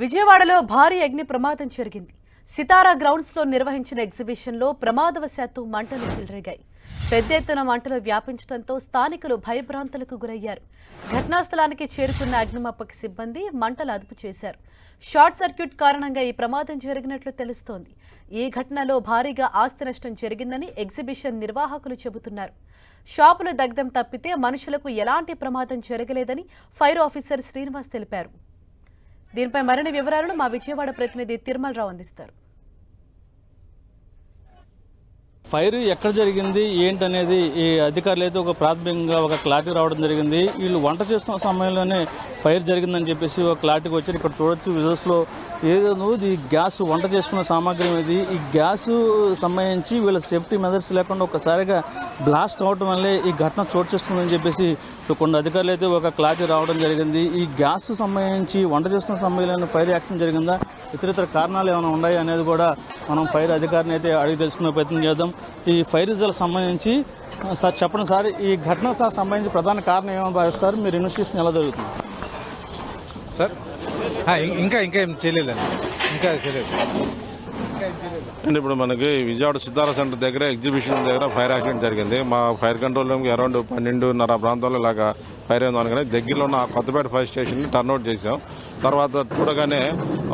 విజయవాడలో భారీ అగ్ని ప్రమాదం జరిగింది. సితారా గ్రౌండ్స్ లో నిర్వహించిన ఎగ్జిబిషన్ లో ప్రమాదవశాత్తు మంటలు చెలరేగాయి. పెద్ద ఎత్తున మంటలు వ్యాపించడంతో స్థానికులు భయభ్రాంతులకు గురయ్యారు. ఘటనా స్థలానికి చేరుకున్న అగ్నిమాపక సిబ్బంది మంటలు అదుపు చేశారు. షార్ట్ సర్క్యూట్ కారణంగా ఈ ప్రమాదం జరిగినట్లు తెలుస్తోంది. ఈ ఘటనలో భారీగా ఆస్తి నష్టం జరిగిందని ఎగ్జిబిషన్ నిర్వాహకులు చెబుతున్నారు. షాపులు దగ్ధం తప్పితే మనుషులకు ఎలాంటి ప్రమాదం జరగలేదని ఫైర్ ఆఫీసర్ శ్రీనివాస్ తెలిపారు. దీనిపై మరిన్ని వివరాలను మా విజయవాడ ప్రతినిధి తిరుమలరావు అందిస్తారు. ఫైర్ ఎక్కడ జరిగింది ఏంటనేది ఈ అధికారులు అయితే ఒక ప్రాథమికంగా ఒక క్లారిటీ రావడం జరిగింది. వీళ్ళు వంట చేస్తున్న సమయంలోనే ఫైర్ జరిగిందని చెప్పేసి ఒక క్లారిటీకి వచ్చారు. ఇక్కడ చూడొచ్చు విజువల్స్లో ఏదో ఈ గ్యాస్ వంట చేసుకున్న సామాగ్రి ఇది. ఈ గ్యాస్ సంబంధించి వీళ్ళ సేఫ్టీ మెజర్స్ లేకుండా ఒకసారిగా బ్లాస్ట్ అవడం వల్లే ఈ ఘటన చోటు చేసుకుందని చెప్పేసి కొన్ని అధికారులు అయితే ఒక క్లారిటీ రావడం జరిగింది. ఈ గ్యాస్ సంబంధించి వంట చేస్తున్న సమయంలో ఫైర్ యాక్సిడెంట్ జరిగిందా, ఇతర కారణాలు ఏమైనా ఉన్నాయి అనేది కూడా మనం ఫైర్ అధికారిని అయితే అడిగి తెలుసుకునే ప్రయత్నం చేద్దాం. ఈ ఫైర్ రిజల్ట్ సంబంధించి సార్ చెప్పండి సార్, ఈ ఘటన సంబంధించి ప్రధాన కారణం ఏమని భావిస్తారు? మీరు ఇన్వెస్టిగేషన్ ఎలా జరుగుతుంది సార్? ఇంకా ఏం చేయలేదండి, ఇంకా చేయలేదు. అండ్ ఇప్పుడు మనకి విజయవాడ సితారా సెంటర్ దగ్గర ఎగ్జిబిషన్ దగ్గర ఫైర్ యాక్సిడెంట్ జరిగింది. మా ఫైర్ కంట్రోల్ రూమ్కి అరౌండ్ 12:30 ప్రాంతంలో ఇలాగా ఫైర్ అయింది అనగానే దగ్గరలో ఉన్న కొత్తపేట ఫైర్ స్టేషన్ని టర్న్అవుట్ చేసాం. తర్వాత చూడగానే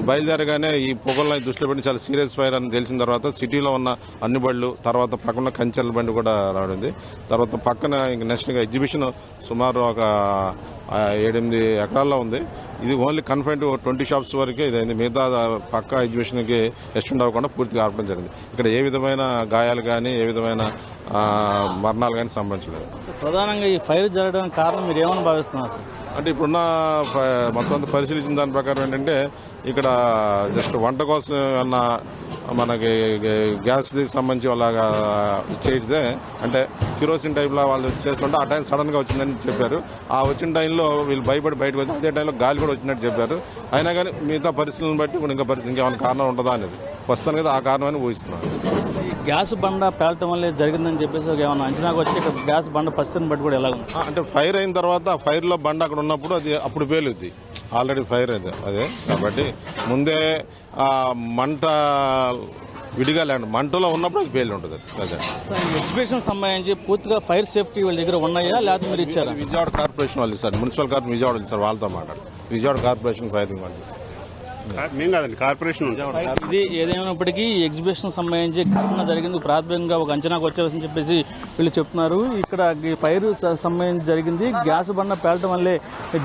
బయలుదేరగానే ఈ పొగలను దృష్టిలో పెట్టి చాలా సీరియస్ ఫైర్ అని తెలిసిన తర్వాత సిటీలో ఉన్న అన్ని బళ్ళు, తర్వాత పక్కన కంచెల బండి కూడా రావడింది. తర్వాత పక్కన ఇంక నెక్స్ట్గా ఎగ్జిబిషన్ సుమారు ఒక 7-8 ఎకరాల్లో ఉంది. ఇది ఓన్లీ కన్ఫైన్ టు 20 షాప్స్ వరకే ఇదైంది. మిగతా పక్క ఎగ్జిబిషన్కి ఎక్స్టెండ్ అవ్వకుండా పూర్తిగా ఆపడం జరిగింది. ఇక్కడ ఏ విధమైన గాయాలు కానీ ఏ విధమైన మరణాలు కానీ సంభవించలేదు. ప్రధానంగా ఈ ఫైర్ జరగడానికి కారణం మీరు ఏమని భావిస్తున్నారు సార్? అంటే ఇప్పుడున్న మొత్తం అంతా పరిశీలించిన దాని ప్రకారం ఏంటంటే ఇక్కడ జస్ట్ వంట కోసం అన్న మనకి గ్యాస్ సంబంధించి వాళ్ళగా ఇచ్చేస్తే అంటే కిరోసిన్ టైప్లో వాళ్ళు చేస్తుంటే ఆ టైం సడన్గా వచ్చిందని చెప్పారు. ఆ వచ్చిన టైంలో వీళ్ళు భయపడి బయటకు వచ్చి అదే టైంలో గాలి కూడా వచ్చినట్టు చెప్పారు. అయినా కానీ మిగతా పరిస్థితులను బట్టి ఇప్పుడు ఇంకా పరిస్థితి ఇంకేమైనా కారణం ఉంటుందా అనేది వస్తాను కదా, ఆ కారణమని ఊహిస్తున్నారు. గ్యాస్ బండ పేలటం వల్లే జరిగిందని చెప్పేసి ఏమన్నా అంచనాకు వచ్చి ఇక్కడ గ్యాస్ బండ పరిస్థితిని బట్టి కూడా ఎలా ఉంది అంటే ఫైర్ అయిన తర్వాత ఆ ఫైర్లో బండ అక్కడ ఉన్నప్పుడు అది అప్పుడు పేలుద్ది. ఆల్రెడీ ఫైర్ అదే కాబట్టి ముందే మంట విడిగా లేండి, మంటలో ఉన్నప్పుడు అది పేలి ఉంటుంది. అదే ఎగ్జిబిషన్ సంబంధించి పూర్తిగా ఫైర్ సేఫ్టీ వాళ్ళ దగ్గర ఉన్నాయా లేకపోతే మీరు ఇచ్చారా? విజయవాడ కార్పొరేషన్ వాళ్ళు సార్, మున్సిపల్ కార్పొరేషన్ విజయవాడ వాళ్ళు సార్, వాళ్ళతో మాట్లాడు. విజయవాడ కార్పొరేషన్ ఫైరింగ్ వాళ్ళు మేము కాదండి, కార్పొరేషన్. ఇది ఏదేమైనప్పటికీ ఎగ్జిబిషన్ సంబంధించి ఘటన జరిగింది. ప్రాథమికంగా ఒక అంచనాకు వచ్చేసని చెప్పేసి వీళ్ళు చెప్తున్నారు. ఇక్కడ ఫైర్ సంబంధించి జరిగింది, గ్యాస్ బండ పేలటం వల్లే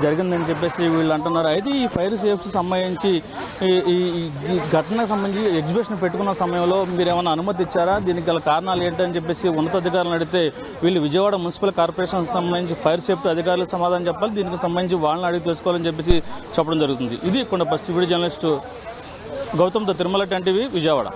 జరిగిందని చెప్పేసి వీళ్ళు అంటున్నారు. అయితే ఈ ఫైర్ సేఫ్టీ సంబంధించి ఈ ఘటనకు సంబంధించి ఎగ్జిబిషన్ పెట్టుకున్న సమయంలో మీరు ఏమైనా అనుమతి ఇచ్చారా, దీనికి గల కారణాలు ఏంటని చెప్పేసి ఉన్నతాధికారులను అడిగితే వీళ్ళు విజయవాడ మున్సిపల్ కార్పొరేషన్ సంబంధించి ఫైర్ సేఫ్టీ అధికారులకు సమాధానం చెప్పాలి, దీనికి సంబంధించి వాళ్ళని అడిగి తెలుసుకోవాలని చెప్పేసి చెప్పడం జరుగుతుంది. ఇది కొండ పరిస్థితి. వీడియో జర్నలిస్ట్ గౌతమ్తో తిరుమల 10 టీవీ విజయవాడ.